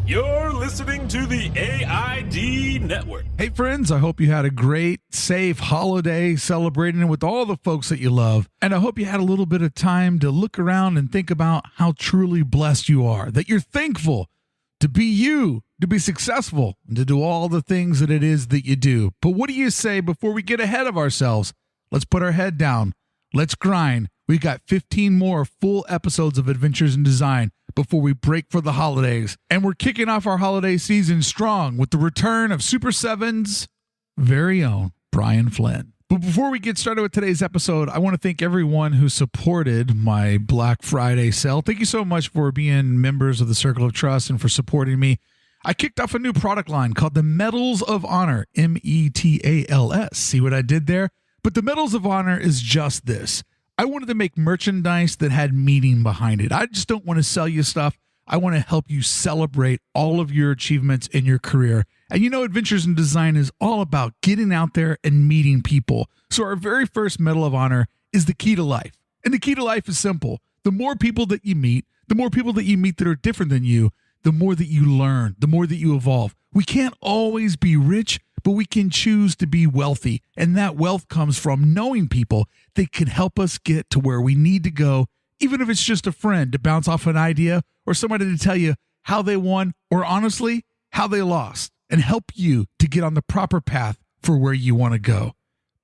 You're listening to the AID Network. Hey friends, I hope you had a great, safe holiday celebrating with all the folks that you love. And I hope you had a little bit of time to look around and think about how truly blessed you are, that you're thankful to be you, to be successful, and to do all the things that it is that you do. But what do you say before we get ahead of ourselves? Let's put our head down. Let's grind. We got 15 more full episodes of Adventures in Design before we break for the holidays. And we're kicking off our holiday season strong with the return of Super7's very own Brian Flynn. But before we get started with today's episode, I want to thank everyone who supported my Black Friday sale. Thank you so much for being members of the Circle of Trust and for supporting me. I kicked off a new product line called the Medals of Honor, METALS. See what I did there? But the Medals of Honor is just this. I wanted to make merchandise that had meaning behind it. I just don't want to sell you stuff. I want to help you celebrate all of your achievements in your career. And you know, Adventures in Design is all about getting out there and meeting people. So our very first Medal of Honor is the key to life. And the key to life is simple. The more people that you meet that are different than you, the more that you learn, the more that you evolve. We can't always be rich, but we can choose to be wealthy. And that wealth comes from knowing people that can help us get to where we need to go, even if it's just a friend to bounce off an idea or somebody to tell you how they won or honestly, how they lost and help you to get on the proper path for where you want to go.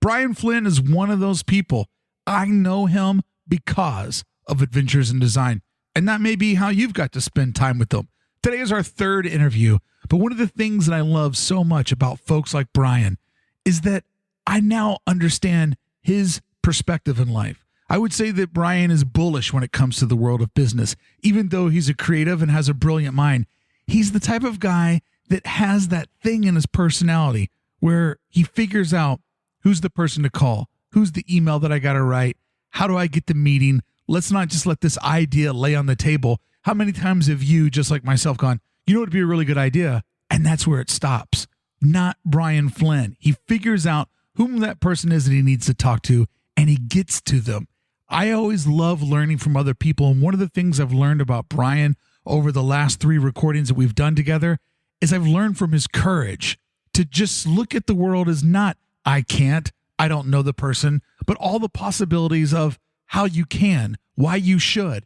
Brian Flynn is one of those people. I know him because of Adventures in Design. And that may be how you've got to spend time with them. Today is our third interview, but one of the things that I love so much about folks like Brian is that I now understand his perspective in life. I would say that Brian is bullish when it comes to the world of business. Even though he's a creative and has a brilliant mind, he's the type of guy that has that thing in his personality where he figures out who's the person to call, who's the email that I got to write, how do I get the meeting? Let's not just let this idea lay on the table. How many times have you, just like myself, gone, you know what would be a really good idea? And that's where it stops. Not Brian Flynn. He figures out whom that person is that he needs to talk to, and he gets to them. I always love learning from other people. And one of the things I've learned about Brian over the last 3 recordings that we've done together is I've learned from his courage to just look at the world as not, I can't, I don't know the person, but all the possibilities of how you can, why you should.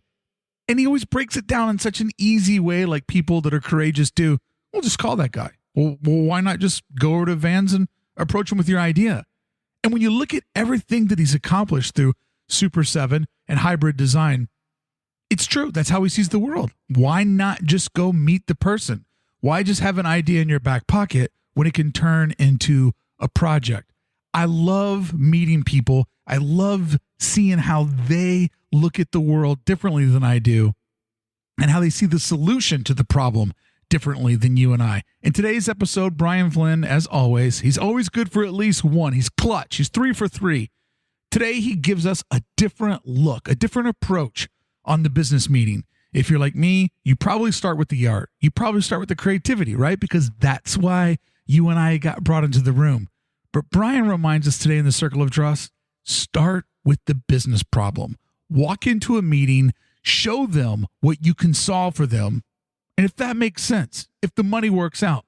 And he always breaks it down in such an easy way, like people that are courageous do. Well, just call that guy. Well, why not just go over to Vans and approach him with your idea? And when you look at everything that he's accomplished through Super7 and hybrid design, it's true. That's how he sees the world. Why not just go meet the person? Why just have an idea in your back pocket when it can turn into a project? I love meeting people. I love seeing how they look at the world differently than I do and how they see the solution to the problem differently than you and I. In today's episode, Brian Flynn, as always, he's always good for at least one. He's clutch. He's 3 for 3. Today, he gives us a different look, a different approach on the business meeting. If you're like me, you probably start with the art. You probably start with the creativity, right? Because that's why you and I got brought into the room. But Brian reminds us today in the Circle of Trust, start with the business problem. Walk into a meeting, show them what you can solve for them. And if that makes sense, if the money works out,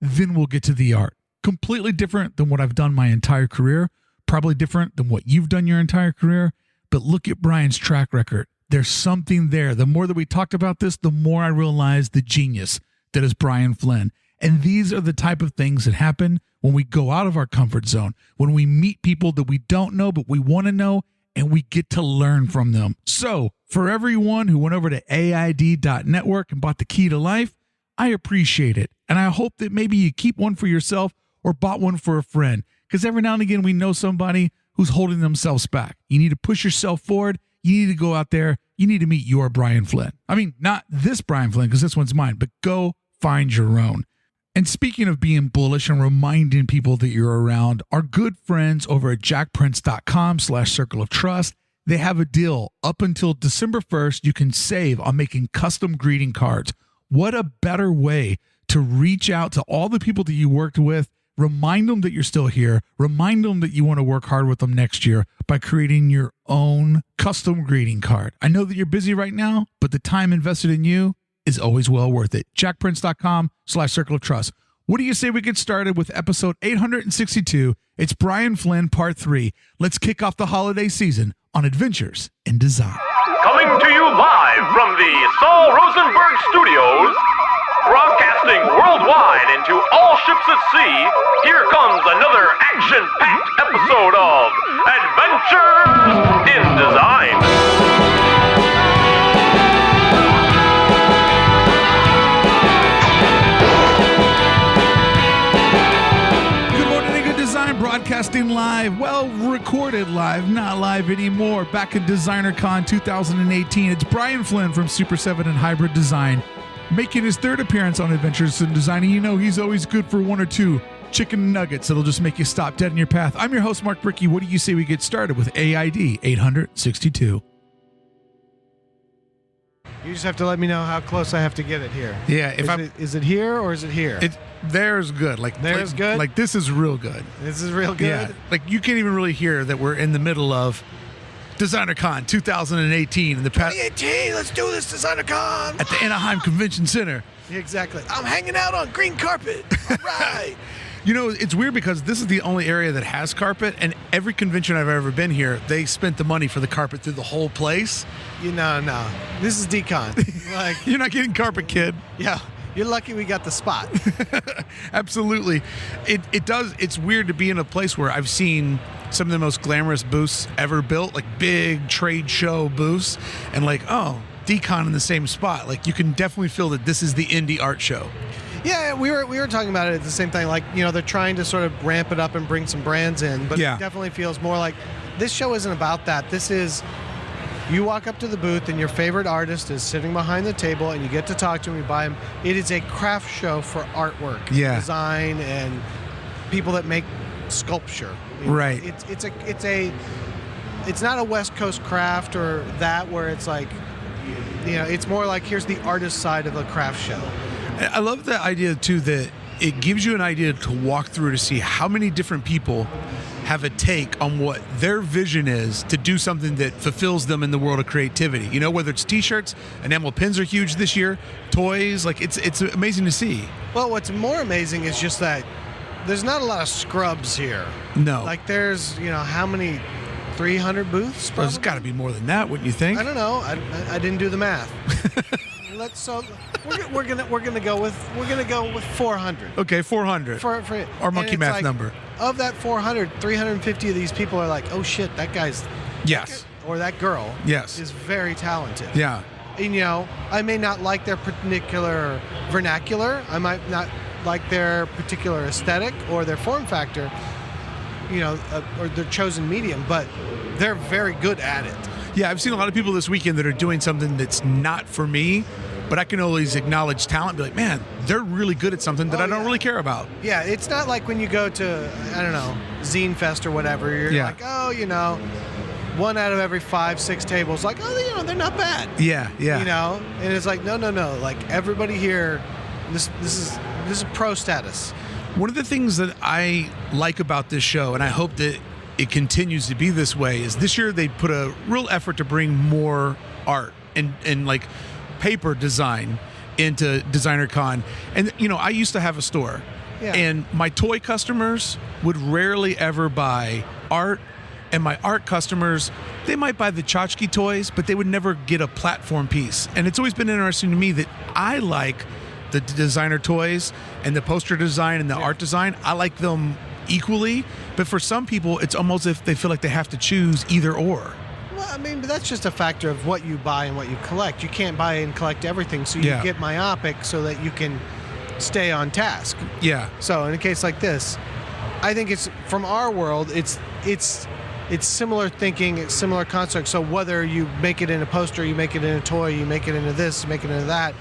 then we'll get to the art. Completely different than what I've done my entire career, probably different than what you've done your entire career. But look at Brian's track record. There's something there. The more that we talked about this, the more I realized the genius that is Brian Flynn. And these are the type of things that happen when we go out of our comfort zone, when we meet people that we don't know, but we want to know, and we get to learn from them. So for everyone who went over to AID.network and bought the key to life, I appreciate it. And I hope that maybe you keep one for yourself or bought one for a friend, because every now and again we know somebody who's holding themselves back. You need to push yourself forward. You need to go out there. You need to meet your Brian Flynn. I mean, not this Brian Flynn, because this one's mine, but go find your own. And speaking of being bullish and reminding people that you're around, our good friends over at jackprince.com/circle of trust, they have a deal up until December 1st. You can save on making custom greeting cards. What a better way to reach out to all the people that you worked with, remind them that you're still here, remind them that you want to work hard with them next year by creating your own custom greeting card. I know that you're busy right now, but the time invested in you is always well worth it. jackprince.com/circle of trust. What do you say we get started with episode 862? It's Brian Flynn, part 3. Let's kick off the holiday season on Adventures in Design. Coming to you live from the Saul Rosenberg Studios, broadcasting worldwide into all ships at sea, here comes another action-packed episode of Adventures in Design. Broadcasting live, well, recorded live, not live anymore. Back at DesignerCon 2018, it's Brian Flynn from Super7 and Hybrid Design, making his third appearance on Adventures in Design. And you know he's always good for one or two chicken nuggets that'll just make you stop dead in your path. I'm your host, Mark Brickey. What do you say we get started with AID 862? You just have to let me know how close I have to get it here. Yeah, is it here or is it here? There's good. There's good? Like this is real good. This is real good? Yeah, like you can't even really hear that we're in the middle of DesignerCon 2018 in the past. 2018, let's do this, DesignerCon! At the Anaheim Convention Center. Exactly. I'm hanging out on green carpet. All right. You know, it's weird because this is the only area that has carpet, and every convention I've ever been here, they spent the money for the carpet through the whole place. No. This is decon. Like, you're not getting carpet, kid. Yeah. You're lucky we got the spot. Absolutely. It's weird to be in a place where I've seen some of the most glamorous booths ever built, like big trade show booths, and like, oh, decon in the same spot. Like, you can definitely feel that this is the indie art show. Yeah, we were talking about it at the same time. Like, you know, they're trying to sort of ramp it up and bring some brands in, but It definitely feels more like this show isn't about that. This is, you walk up to the booth and your favorite artist is sitting behind the table and you get to talk to him, you buy him. It is a craft show for artwork, design, and people that make sculpture. Right. It's not a West Coast craft or that where it's like, you know, it's more like here's the artist side of a craft show. I love the idea, too, that it gives you an idea to walk through to see how many different people have a take on what their vision is to do something that fulfills them in the world of creativity. You know, whether it's T-shirts, enamel pins are huge this year, toys, like it's amazing to see. Well, what's more amazing is just that there's not a lot of scrubs here. No. Like there's, you know, how many? 300 booths? Well, there's got to be more than that, wouldn't you think? I don't know. I didn't do the math. We're gonna go with 400. Okay, 400. For our monkey math number. Of that 400, 350 of these people are like, oh shit, that guy's or that girl is very talented. Yeah. And you know, I may not like their particular vernacular. I might not like their particular aesthetic or their form factor. You know, or their chosen medium, but they're very good at it. Yeah, I've seen a lot of people this weekend that are doing something that's not for me, but I can always acknowledge talent and be like, man, they're really good at something that I don't really care about. Yeah, it's not like when you go to, I don't know, Zine Fest or whatever, you're like, oh, you know, 1 out of every 5-6 tables, like, oh, you know, they're not bad. Yeah. You know, and it's like, no, like everybody here, this is pro status. One of the things that I like about this show, and I hope that it continues to be this way, is this year they put a real effort to bring more art and like paper design into DesignerCon. And, you know, I used to have a store, and my toy customers would rarely ever buy art, and my art customers, they might buy the tchotchke toys, but they would never get a platform piece. And it's always been interesting to me that I like the designer toys and the poster design and the art design. I like them equally, but for some people, it's almost as if they feel like they have to choose either or. Well, I mean, but that's just a factor of what you buy and what you collect. You can't buy and collect everything, so you get myopic so that you can stay on task. Yeah. So in a case like this, I think it's, from our world, it's similar thinking, it's similar construct. So whether you make it in a poster, you make it in a toy, you make it into this, you make it into that,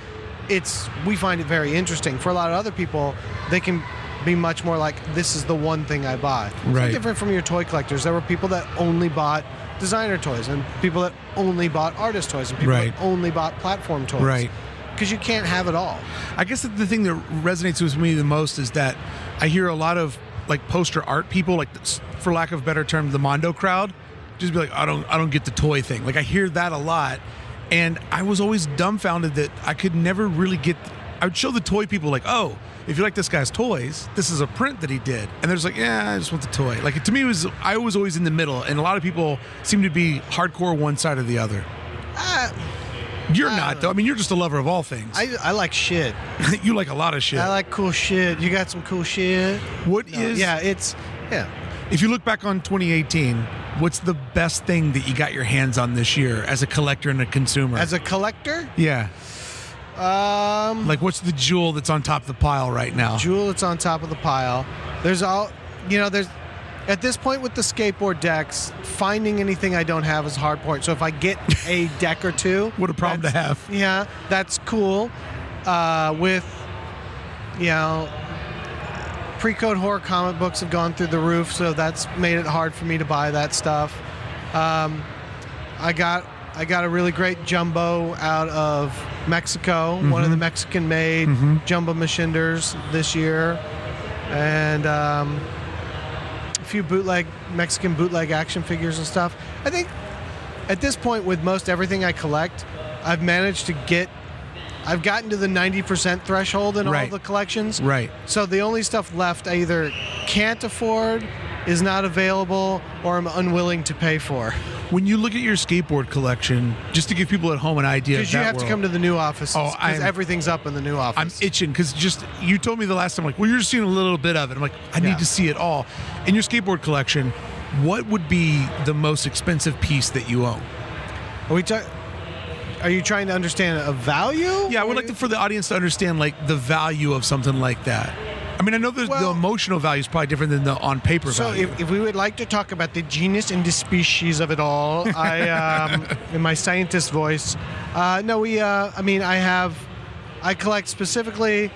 we find it very interesting. For a lot of other people, they can be much more like, this is the one thing I buy. Right. It's different from your toy collectors. There were people that only bought designer toys and people that only bought artist toys and people that only bought platform toys. Right. Because you can't have it all. I guess that the thing that resonates with me the most is that I hear a lot of like poster art people, like, for lack of a better term, the Mondo crowd, just be like, I don't get the toy thing. Like, I hear that a lot. And I was always dumbfounded that I could never really get. I would show the toy people like, oh, if you like this guy's toys, this is a print that he did. And they're just like, yeah, I just want the toy. Like, to me, I was always in the middle, and a lot of people seem to be hardcore one side or the other. You're not, though. I mean, you're just a lover of all things. I like shit. You like a lot of shit. I like cool shit. You got some cool shit? Yeah, If you look back on 2018, what's the best thing that you got your hands on this year as a collector and a consumer? As a collector? Yeah. Like, what's the jewel that's on top of the pile right now? Jewel that's on top of the pile. There's at this point with the skateboard decks, finding anything I don't have is a hard point. So if I get a deck or two, what a problem to have. Yeah, that's cool. With, pre-code horror comic books have gone through the roof, so that's made it hard for me to buy that stuff. I got a really great jumbo out of Mexico, one of the Mexican-made jumbo machinders this year, and a few Mexican bootleg action figures and stuff. I think at this point with most everything I collect, I've gotten to the 90% threshold in all of the collections. Right. So the only stuff left I either can't afford, is not available, or I'm unwilling to pay for. When you look at your skateboard collection, just to give people at home an idea of that Because you have to come to the new office. Because everything's up in the new office. I'm itching because you told me the last time, like, well, you're just seeing a little bit of it. I'm like, I need to see it all. In your skateboard collection, what would be the most expensive piece that you own? Are you trying to understand a value? Yeah, I would like for the audience to understand, like, the value of something like that. I mean, I know the emotional value is probably different than the on-paper value. So if we would like to talk about the genus and the species of it all, in my scientist voice, I collect specifically,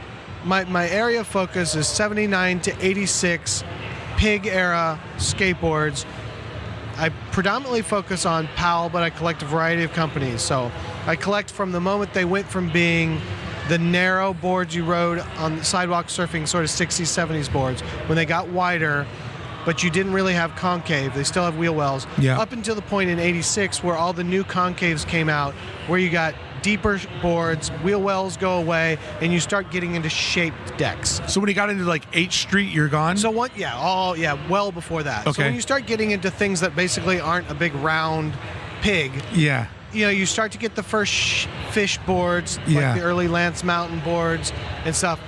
my area of focus is 79 to 86 Pig-era skateboards. I predominantly focus on PAL, but I collect a variety of companies. So I collect from the moment they went from being the narrow boards you rode on the sidewalk surfing, sort of 60s, 70s boards, when they got wider, but you didn't really have concave. They still have wheel wells. Yeah. Up until the point in 86 where all the new concaves came out, where you got deeper boards, wheel wells go away, and you start getting into shaped decks. So when you got into, like, H Street, you're gone? So well before that. Okay. So when you start getting into things that basically aren't a big round pig, yeah, you start to get the first fish boards, like the early Lance Mountain boards and stuff.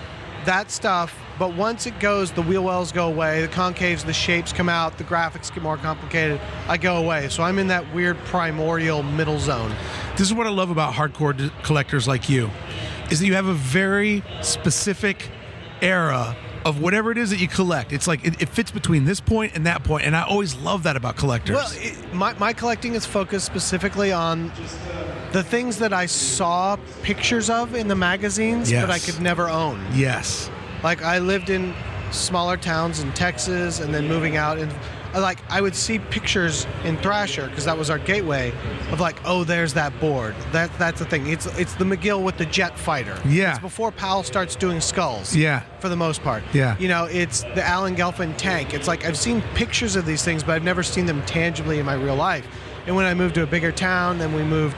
That stuff, but once it goes, the wheel wells go away, the concaves, the shapes come out, the graphics get more complicated, I go away. So I'm in that weird primordial middle zone. This is what I love about hardcore collectors like you, is that you have a very specific era of whatever it is that you collect. It's like it fits between this point and that point, and I always love that about collectors. Well, my collecting is focused specifically on the things that I saw pictures of in the magazines, but I could never own. Yes. Like, I lived in smaller towns in Texas, and then moving out, and I would see pictures in Thrasher, because that was our gateway, of like, oh, there's that board. That's the thing. It's the McGill with the jet fighter. Yeah. It's before Powell starts doing skulls. Yeah. For the most part. Yeah. It's the Alan Gelfand tank. It's like, I've seen pictures of these things, but I've never seen them tangibly in my real life. And when I moved to a bigger town, then we moved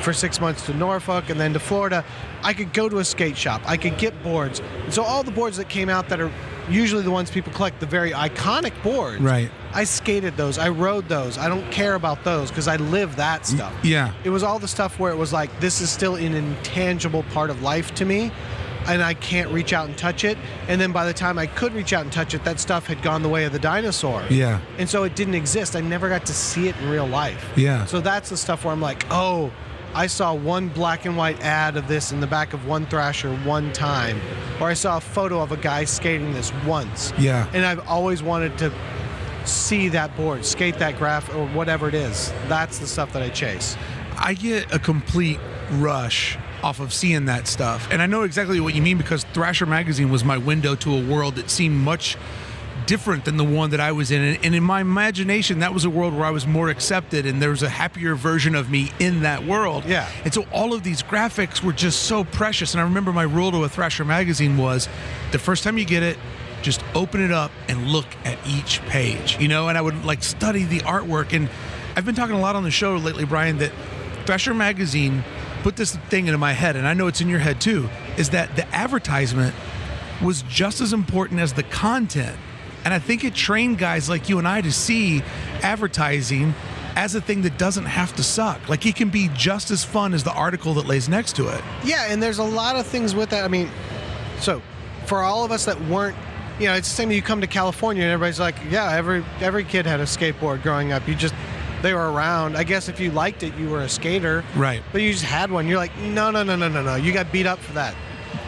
for 6 months to Norfolk and then to Florida, I could go to a skate shop. I could get boards. And so all the boards that came out that are usually the ones people collect, the very iconic boards, right? I skated those. I rode those. I don't care about those because I live that stuff. Yeah. It was all the stuff where it was like, this is still an intangible part of life to me, and I can't reach out and touch it. And then by the time I could reach out and touch it, that stuff had gone the way of the dinosaur. Yeah. And so it didn't exist. I never got to see it in real life. Yeah. So that's the stuff where I'm like, oh, I saw one black and white ad of this in the back of one Thrasher one time, or I saw a photo of a guy skating this once. Yeah. And I've always wanted to see that board, skate that graph, or whatever it is. That's the stuff that I chase. I get a complete rush off of seeing that stuff. And I know exactly what you mean, because Thrasher magazine was my window to a world that seemed much different than the one that I was in. And in my imagination, that was a world where I was more accepted and there was a happier version of me in that world. Yeah. And so all of these graphics were just so precious. And I remember my rule to a Thrasher magazine was, the first time you get it, just open it up and look at each page, and I would like study the artwork. And I've been talking a lot on the show lately, Brian, that Thrasher Magazine put this thing into my head, and I know it's in your head too, is that the advertisement was just as important as the content. And I think it trained guys like you and I to see advertising as a thing that doesn't have to suck. Like, it can be just as fun as the article that lays next to it. Yeah, and there's a lot of things with that. I mean, so for all of us that weren't, you know, it's the same when you come to California and everybody's like, yeah, every kid had a skateboard growing up. They were around. I guess if you liked it, you were a skater. Right. But you just had one. You're like, no. You got beat up for that.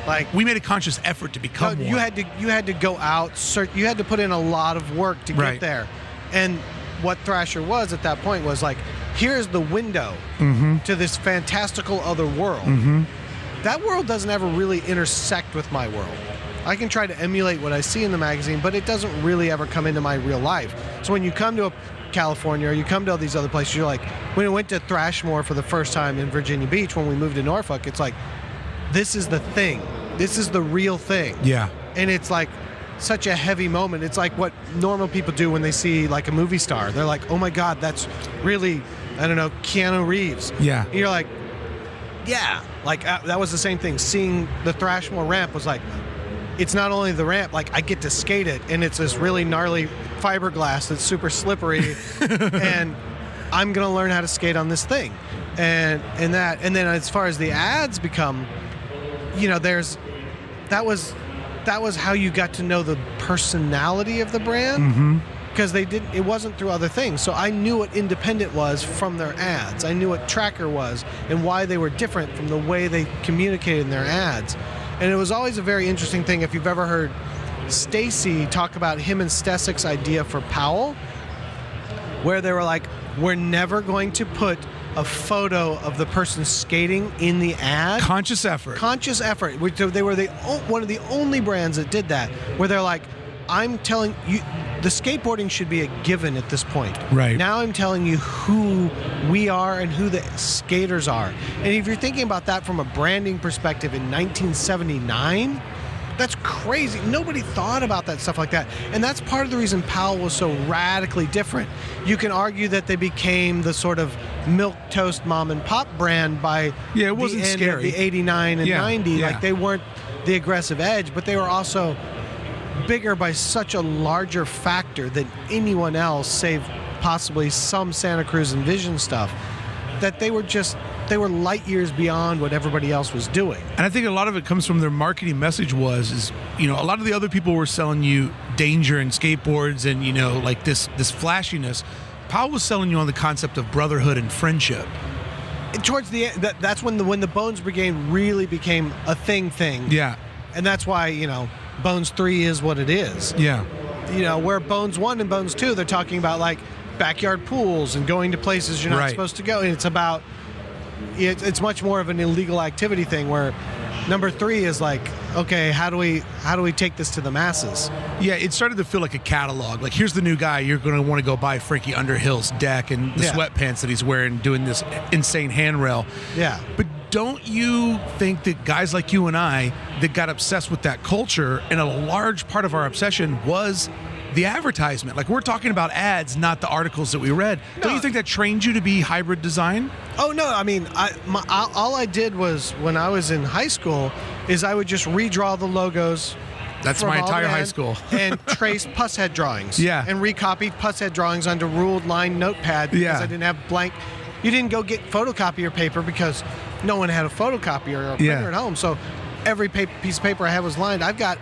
Like, we made a conscious effort to become one. You had to go out, search. You had to put in a lot of work to get there. And what Thrasher was at that point was like, here's the window to this fantastical other world. That world doesn't ever really intersect with my world. I can try to emulate what I see in the magazine, but it doesn't really ever come into my real life. So when you come to California or you come to all these other places, you're like, when we went to Thrashmore for the first time in Virginia Beach when we moved to Norfolk, it's like, this is the thing. This is the real thing. Yeah. And it's like such a heavy moment. It's like what normal people do when they see like a movie star. They're like, oh my God, that's really, I don't know, Keanu Reeves. Yeah. And you're like, yeah. Like that was the same thing. Seeing the Thrashmore ramp was like, it's not only the ramp, like I get to skate it, and it's this really gnarly fiberglass that's super slippery, and I'm gonna learn how to skate on this thing, and then as far as the ads become, you know, that was how you got to know the personality of the brand, because it wasn't through other things. So I knew what Independent was from their ads. I knew what Tracker was and why they were different from the way they communicated in their ads. And it was always a very interesting thing. If you've ever heard Stacy talk about him and Stesik's idea for Powell, where they were like, we're never going to put a photo of the person skating in the ad. Conscious effort. They were one of the only brands that did that, where they're like, I'm telling you, the skateboarding should be a given at this point. Right. Now I'm telling you who we are and who the skaters are. And if you're thinking about that from a branding perspective in 1979, that's crazy. Nobody thought about that stuff like that. And that's part of the reason Powell was so radically different. You can argue that they became the sort of milquetoast mom and pop brand by it wasn't the end scary. of the 89 and 90. Yeah. Like, they weren't the aggressive edge, but they were also bigger by such a larger factor than anyone else, save possibly some Santa Cruz and Vision stuff, that they were light years beyond what everybody else was doing. And I think a lot of it comes from their marketing message is, you know, a lot of the other people were selling you danger and skateboards and, you know, like this flashiness. Powell was selling you on the concept of brotherhood and friendship. And towards the end, that's when the Bones Brigade really became a thing. Yeah. And that's why, you know, Bones 3 is what it is. Yeah. You know, where Bones 1 and Bones 2, they're talking about like backyard pools and going to places you're not supposed to go. And it's much more of an illegal activity thing, where number 3 is like, okay, how do we take this to the masses? Yeah, it started to feel like a catalog. Like, here's the new guy. You're going to want to go buy Frankie Underhill's deck and the sweatpants that he's wearing, doing this insane handrail. Yeah. But don't you think that guys like you and I that got obsessed with that culture, and a large part of our obsession was the advertisement? Like, we're talking about ads, not the articles that we read. No. Don't you think that trained you to be hybrid design? Oh, no. I mean, all I did was, when I was in high school, is I would just redraw the logos. That's my entire high school. And trace puss head drawings. Yeah. And recopied puss head drawings onto ruled line notepad, because I didn't have blank. You didn't go get photocopier paper because no one had a photocopier or a printer at home. So every piece of paper I had was lined. I've got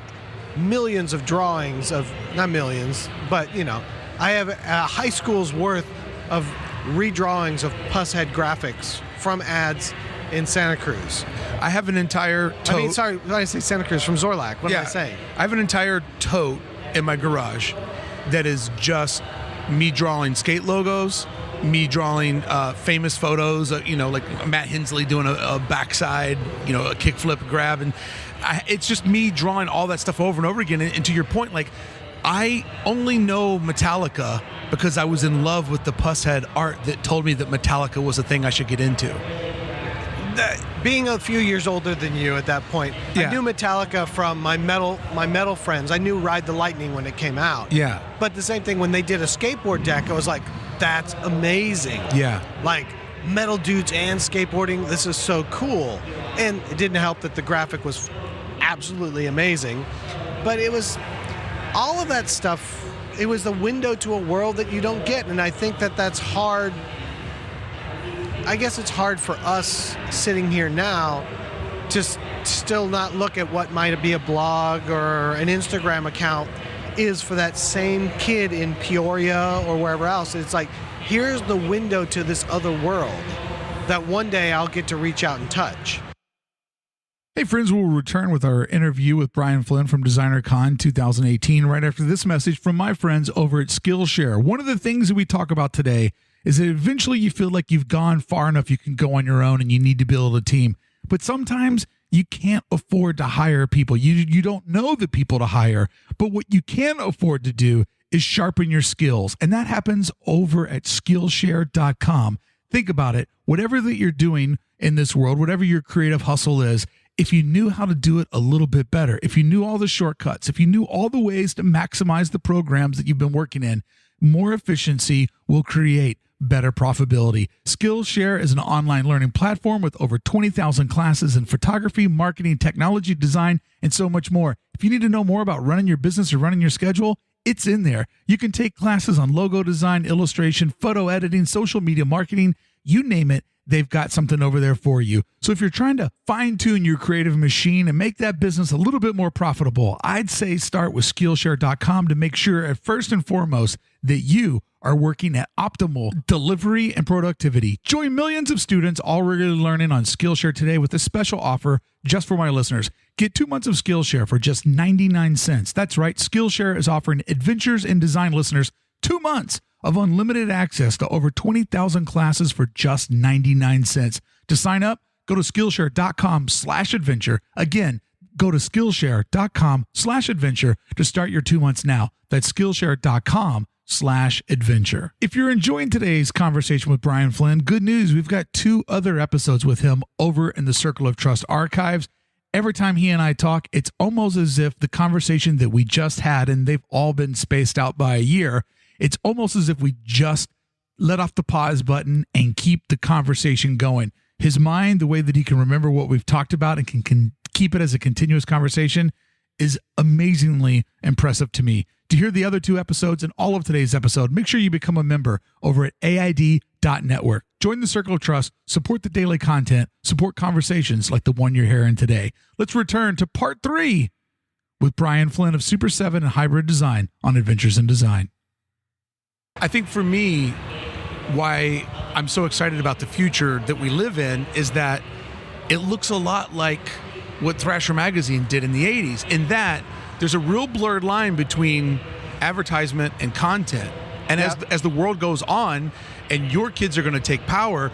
millions of drawings of, not millions, but, you know, I have a high school's worth of redrawings of puss head graphics from ads in Santa Cruz. I have an entire tote. I mean, sorry, when I say Santa Cruz, from Zorlak. What am I saying? I have an entire tote in my garage that is just me drawing skate logos, me drawing famous photos, you know, like Matt Hensley doing a backside, you know, a kickflip grab. And it's just me drawing all that stuff over and over again. And to your point, like, I only know Metallica because I was in love with the Pusshead art that told me that Metallica was a thing I should get into. Being a few years older than you at that point, I knew Metallica from my metal friends. I knew Ride the Lightning when it came out. Yeah. But the same thing, when they did a skateboard deck, I was like, that's amazing. Yeah. Like, metal dudes and skateboarding. This is so cool. And it didn't help that the graphic was absolutely amazing. But it was all of that stuff. It was the window to a world that you don't get. And I think that that's hard. I guess it's hard for us sitting here now to still not look at what might be a blog or an Instagram account is for that same kid in Peoria or wherever else. It's like, here's the window to this other world that one day I'll get to reach out and touch. Hey friends, we'll return with our interview with Brian Flynn from DesignerCon 2018 right after this message from my friends over at Skillshare. One of the things that we talk about today is that eventually you feel like you've gone far enough you can go on your own and you need to build a team. But sometimes you can't afford to hire people. You don't know the people to hire. But what you can afford to do is sharpen your skills. And that happens over at Skillshare.com. Think about it. Whatever that you're doing in this world, whatever your creative hustle is, if you knew how to do it a little bit better, if you knew all the shortcuts, if you knew all the ways to maximize the programs that you've been working in, more efficiency will create better profitability. Skillshare is an online learning platform with over 20,000 classes in photography, marketing, technology, design, and so much more. If you need to know more about running your business or running your schedule, it's in there. You can take classes on logo design, illustration, photo editing, social media marketing, you name it. They've got something over there for you. So if you're trying to fine-tune your creative machine and make that business a little bit more profitable, I'd say start with Skillshare.com to make sure at first and foremost that you are working at optimal delivery and productivity. Join millions of students already learning on Skillshare today with a special offer just for my listeners. Get 2 months of Skillshare for just 99 cents. That's right, Skillshare is offering Adventures in Design listeners 2 months of unlimited access to over 20,000 classes for just 99 cents. To sign up, go to Skillshare.com/adventure. Again, go to Skillshare.com/adventure to start your 2 months now. That's Skillshare.com/adventure. If you're enjoying today's conversation with Brian Flynn, good news, we've got 2 other episodes with him over in the Circle of Trust archives. Every time he and I talk, it's almost as if the conversation that we just had, and they've all been spaced out by a year, it's almost as if we just let off the pause button and keep the conversation going. His mind, the way that he can remember what we've talked about and can keep it as a continuous conversation is amazingly impressive to me. To hear the other 2 episodes and all of today's episode, make sure you become a member over at AID.network. Join the Circle of Trust, support the daily content, support conversations like the one you're hearing today. Let's return to part 3 with Brian Flynn of Super7 and Hybrid Design on Adventures in Design. I think for me, why I'm so excited about the future that we live in is that it looks a lot like what Thrasher Magazine did in the 80s, in that there's a real blurred line between advertisement and content. And as the world goes on and your kids are going to take power,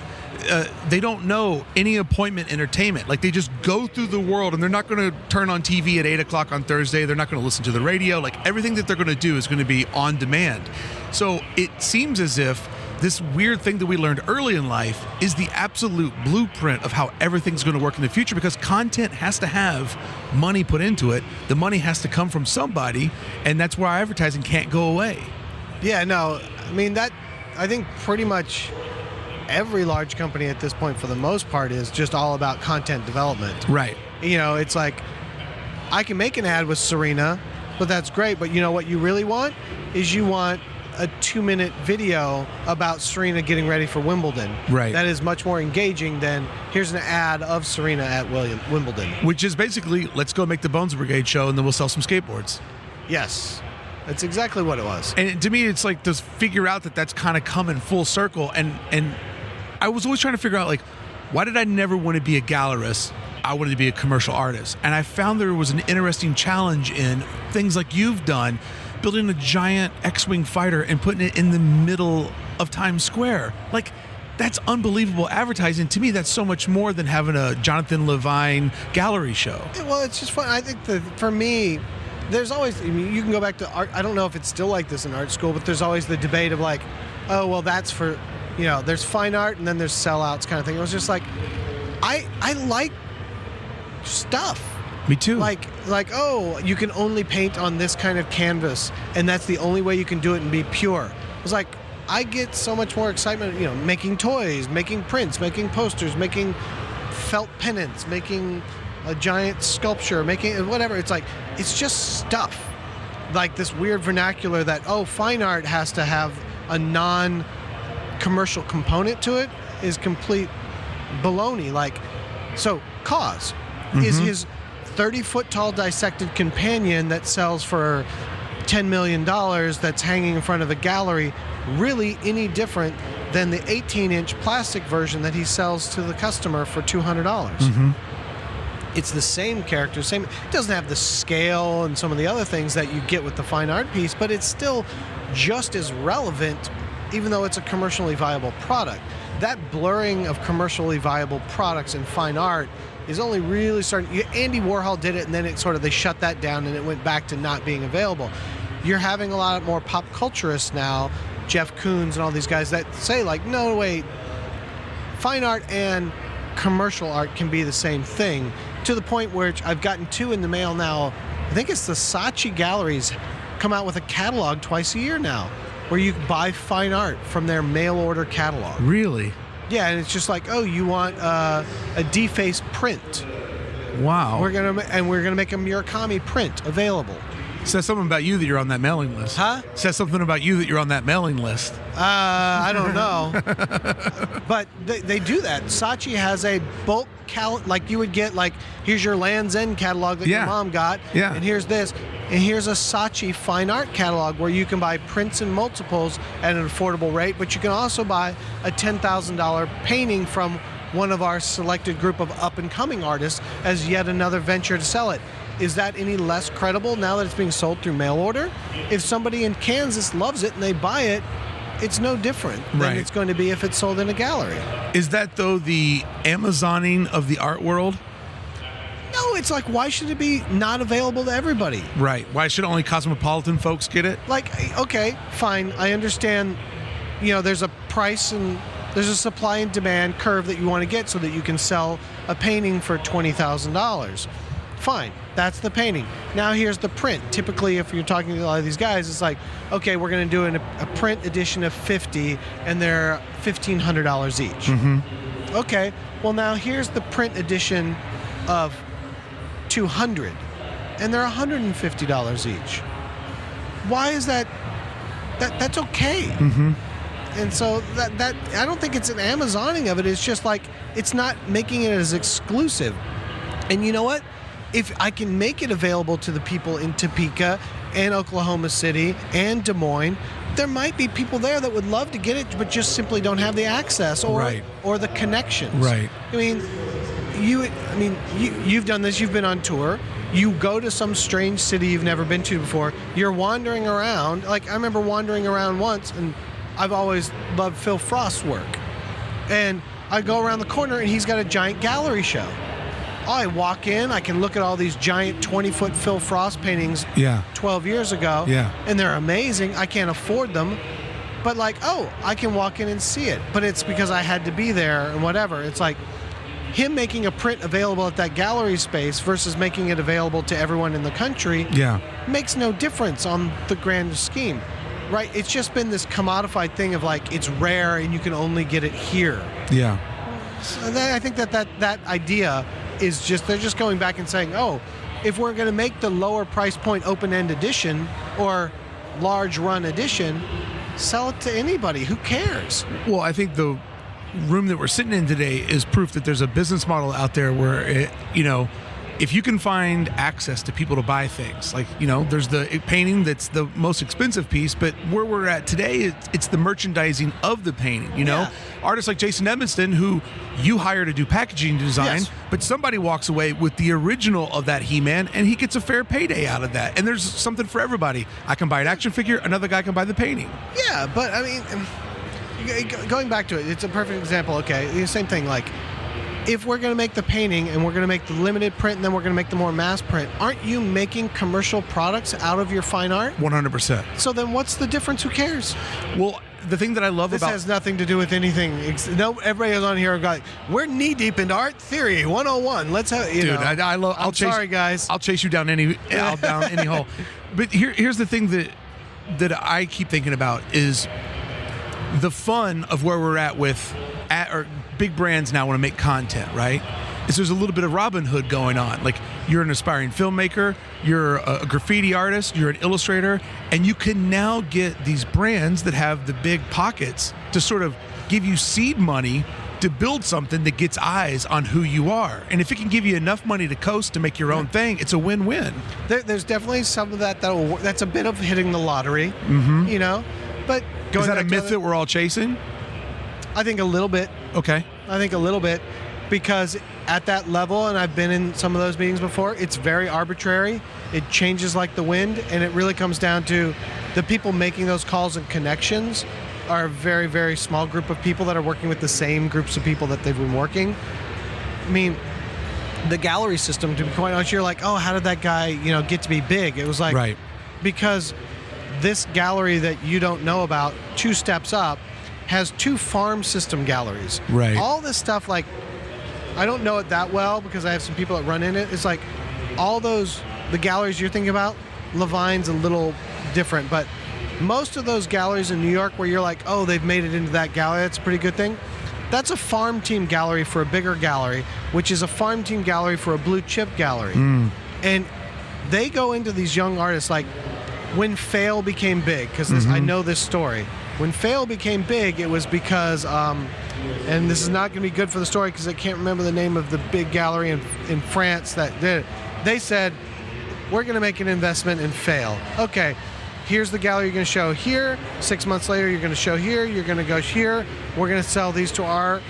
they don't know any appointment entertainment. Like, they just go through the world and they're not going to turn on TV at 8 o'clock on Thursday. They're not going to listen to the radio. Like, everything that they're going to do is going to be on demand. So it seems as if this weird thing that we learned early in life is the absolute blueprint of how everything's going to work in the future, because content has to have money put into it. The money has to come from somebody, and that's why advertising can't go away. Yeah, no, I mean, that, I think pretty much every large company at this point, for the most part, is just all about content development. Right. You know, it's like, I can make an ad with Serena, but that's great. But you know what you really want is you want a 2-minute video about Serena getting ready for Wimbledon. Right. That is much more engaging than here's an ad of Serena at Wimbledon. Which is basically, let's go make the Bones Brigade show and then we'll sell some skateboards. Yes. That's exactly what it was. And to me, it's like to figure out that that's kind of coming full circle. And I was always trying to figure out, like, why did I never want to be a gallerist? I wanted to be a commercial artist. And I found there was an interesting challenge in things like you've done, building a giant X-Wing fighter and putting it in the middle of Times Square. Like, that's unbelievable advertising. To me, that's so much more than having a Jonathan Levine gallery show. Well, it's just fun. I think that for me, there's always, I mean, you can go back to art. I don't know if it's still like this in art school, but there's always the debate of like, oh, well, that's for, you know, there's fine art and then there's sellouts kind of thing. It was just like, I like stuff. Me too. Like, oh, you can only paint on this kind of canvas and that's the only way you can do it and be pure. It was like, I get so much more excitement, making toys, making prints, making posters, making felt pennants, making a giant sculpture, making whatever. It's like, it's just stuff. Like this weird vernacular that, fine art has to have a non-commercial component to it is complete baloney. Like, so Cause is his 30-foot tall dissected companion that sells for $10 million that's hanging in front of a gallery really any different than the 18-inch plastic version that he sells to the customer for $200? It's the same character, it doesn't have the scale and some of the other things that you get with the fine art piece, but it's still just as relevant, even though it's a commercially viable product. That blurring of commercially viable products and fine art is only really starting. Andy Warhol did it, and then they shut that down, and it went back to not being available. You're having a lot more pop culturists now, Jeff Koons and all these guys that say, like, no, wait, fine art and commercial art can be the same thing, to the point where I've gotten 2 in the mail now. I think it's the Saatchi Galleries come out with a catalog twice a year now, where you buy fine art from their mail order catalog. Really? Yeah, and it's just like, you want a defaced print. Wow. We're gonna make a Murakami print available. Says something about you that you're on that mailing list. Huh? Says something about you that you're on that mailing list. I don't know. But they do that. Saatchi has a bulk like you would get, like, here's your Land's End catalog that your mom got. Yeah. And here's this. And here's a Saatchi fine art catalog where you can buy prints and multiples at an affordable rate, but you can also buy a $10,000 painting from one of our selected group of up-and-coming artists as yet another venture to sell it. Is that any less credible now that it's being sold through mail order? If somebody in Kansas loves it and they buy it, it's no different than it's going to be if it's sold in a gallery. Is that, though, the Amazoning of the art world? No, it's like, why should it be not available to everybody? Right. Why should only cosmopolitan folks get it? Like, okay, fine. I understand, there's a price and there's a supply and demand curve that you want to get so that you can sell a painting for $20,000. Fine, that's the painting. Now here's the print. Typically, if you're talking to a lot of these guys, it's like, okay, we're going to do a print edition of 50, and they're $1,500 each. Okay, well now here's the print edition of 200, and they're $150 each. Why is that? That's okay. And so that I don't think it's an Amazoning of it. It's just like, it's not making it as exclusive. And you know what? If I can make it available to the people in Topeka and Oklahoma City and Des Moines, there might be people there that would love to get it, but just simply don't have the access or the connections. Right. I mean, you've done this. You've been on tour. You go to some strange city you've never been to before. You're wandering around. Like, I remember wandering around once, and I've always loved Phil Frost's work. And I go around the corner, and he's got a giant gallery show. I walk in, I can look at all these giant 20-foot Phil Frost paintings 12 years ago, and they're amazing. I can't afford them, but like, I can walk in and see it. But it's because I had to be there and whatever. It's like him making a print available at that gallery space versus making it available to everyone in the country makes no difference on the grand scheme, right? It's just been this commodified thing of like, it's rare and you can only get it here. Yeah. So I think that idea is just, they're just going back and saying, if we're going to make the lower price point open-end edition or large run edition, sell it to anybody. Who cares? Well, I think the room that we're sitting in today is proof that there's a business model out there where, if you can find access to people to buy things, like, there's the painting that's the most expensive piece, but where we're at today, it's the merchandising of the painting, Artists like Jason Edmiston, who you hire to do packaging design, but somebody walks away with the original of that He-Man, and he gets a fair payday out of that. And there's something for everybody. I can buy an action figure, another guy can buy the painting. Yeah, but I mean, going back to it, it's a perfect example. Okay, the same thing, like, if we're going to make the painting and we're going to make the limited print and then we're going to make the more mass print, aren't you making commercial products out of your fine art? 100%. So then what's the difference? Who cares? Well, the thing that I love this about... has nothing to do with anything. No, everybody is on here going, we're knee deep into art theory 101. Let's have, I love... I'm sorry, guys. I'll chase you down any hole. But here's the thing that I keep thinking about is the fun of where we're at with or big brands now want to make content, right? Is there's a little bit of Robin Hood going on. Like, you're an aspiring filmmaker, you're a graffiti artist, you're an illustrator, and you can now get these brands that have the big pockets to sort of give you seed money to build something that gets eyes on who you are. And if it can give you enough money to coast to make your own thing, it's a win-win. There's definitely some of that's a bit of hitting the lottery, you know? But is that a myth that we're all chasing? I think a little bit. Okay. I think a little bit, because at that level, and I've been in some of those meetings before, it's very arbitrary. It changes like the wind, and it really comes down to the people making those calls and connections are a very, very small group of people that are working with the same groups of people that they've been working. I mean, the gallery system, to be quite honest, you're like, oh, how did that guy, get to be big? It was like, right. Because this gallery that you don't know about, 2 steps up, has 2 farm system galleries. Right. All this stuff, like, I don't know it that well because I have some people that run in it. It's like all the galleries you're thinking about, Levine's a little different, but most of those galleries in New York where you're like, oh, they've made it into that gallery, that's a pretty good thing. That's a farm team gallery for a bigger gallery, which is a farm team gallery for a blue chip gallery. And they go into these young artists, like when Fail became big, because I know this story. When Fail became big, it was because, and this is not going to be good for the story because I can't remember the name of the big gallery in France that did it. They said, we're going to make an investment in Fail. Okay, here's the gallery you're going to show here. 6 months later, you're going to show here. You're going to go here. We're going to sell these to our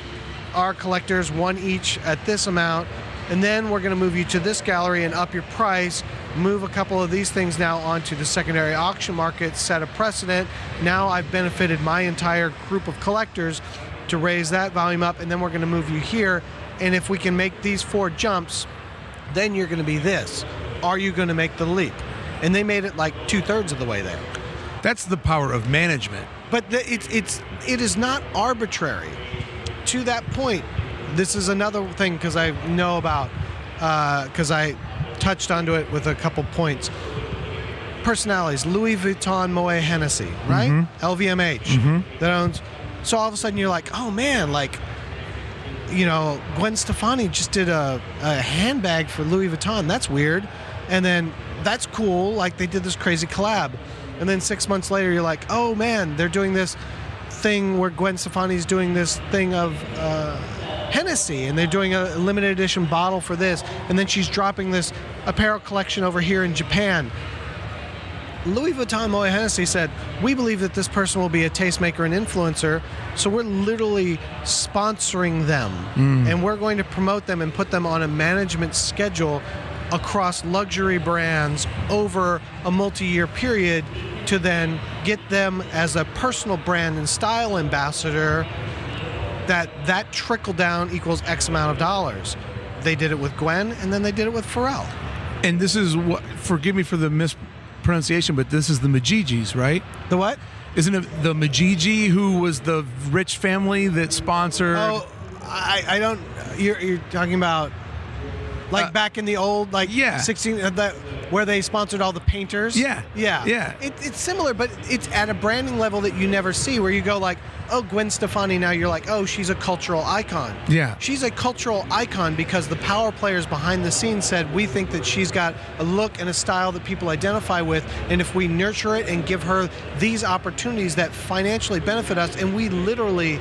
collectors, 1 each at this amount. And then we're going to move you to this gallery and up your price, move a couple of these things now onto the secondary auction market, set a precedent. Now I've benefited my entire group of collectors to raise that volume up, and then we're going to move you here. And if we can make these 4 jumps, then you're going to be this. Are you going to make the leap? And they made it like 2/3 of the way there. That's the power of management. But it is not arbitrary. To that point, this is another thing because I know about, because I touched onto it with a couple points. Personalities, Louis Vuitton, Moet Hennessy, right? LVMH that owns. So all of a sudden you're like, oh man, like, Gwen Stefani just did a handbag for Louis Vuitton. That's weird. And then that's cool. Like, they did this crazy collab. And then 6 months later you're like, oh man, they're doing this thing where Gwen Stefani's doing this thing of Hennessy, and they're doing a limited edition bottle for this, and then she's dropping this apparel collection over here in Japan. Louis Vuitton Moet Hennessy said, we believe that this person will be a tastemaker and influencer, so we're literally sponsoring them, and we're going to promote them and put them on a management schedule across luxury brands over a multi-year period to then get them as a personal brand and style ambassador. That trickle down equals X amount of dollars. They did it with Gwen, and then they did it with Pharrell. And this is what, forgive me for the mispronunciation, but this is the Majijis, right? The what? Isn't it the Majiji who was the rich family that sponsored? Oh, I don't. You're talking about like back in the old 16 that where they sponsored all the painters. Yeah. It's similar, but it's at a branding level that you never see, where you go like, oh, Gwen Stefani. Now you're like, oh, she's a cultural icon. Yeah. She's a cultural icon because the power players behind the scenes said, we think that she's got a look and a style that people identify with, and if we nurture it and give her these opportunities that financially benefit us, and we literally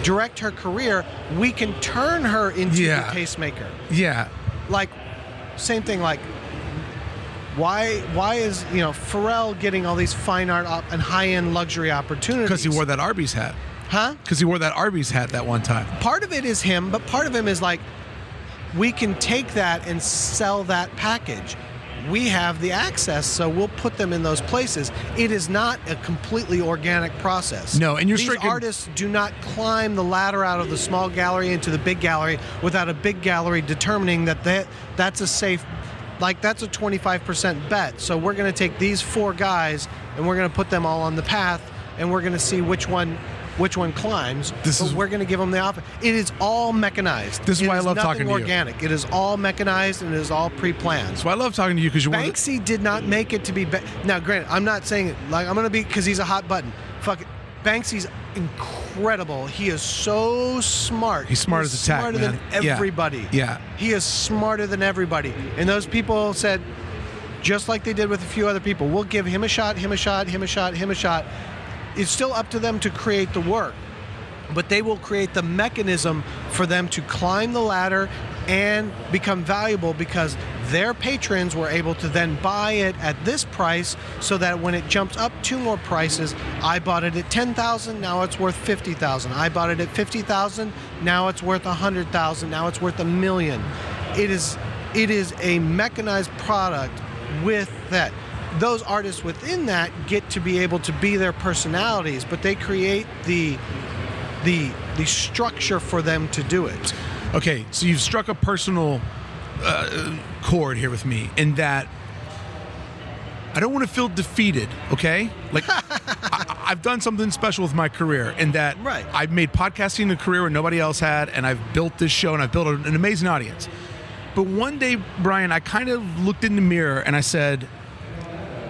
direct her career, we can turn her into the tastemaker. Yeah. Like, same thing, like, why is Pharrell getting all these fine art and high-end luxury opportunities? Because he wore that Arby's hat. Huh? Because he wore that Arby's hat that one time. Part of it is him, but part of him is like, we can take that and sell that package. We have the access, so we'll put them in those places. It is not a completely organic process. No, and these artists do not climb the ladder out of the small gallery into the big gallery without a big gallery determining that's a safe, like that's a 25% bet. So we're going to take these 4 guys and we're going to put them all on the path, and we're going to see which one climbs. We're going to give them the offer. It is all mechanized. This is why I love talking to you. It is nothing organic. It is all mechanized, and it is all pre-planned. That's why I love talking to you, because you're Banksy did not make it to be. Now, granted, I'm not saying it like I'm going to be because he's a hot button. Fuck it. Banksy's incredible. He is so smart. He's smart as a tack, smarter man. than everybody. Yeah. He is smarter than everybody. And those people said, just like they did with a few other people, we'll give him a shot, him a shot, him a shot, him a shot. It's still up to them to create the work, but they will create the mechanism for them to climb the ladder and become valuable, because their patrons were able to then buy it at this price, so that when it jumps up 2 more prices, I bought it at $10,000, now it's worth $50,000. I bought it at $50,000, now it's worth $100,000, now it's worth $1 million. It is a mechanized product with that. Those artists within that get to be able to be their personalities, but they create the structure for them to do it. Okay, so you've struck a personal chord here with me, in that I don't want to feel defeated, okay? Like, I've done something special with my career, in that Right. I've made podcasting a career where nobody else had, and I've built this show, and I've built an amazing audience. But one day, Brian, I kind of looked in the mirror and I said,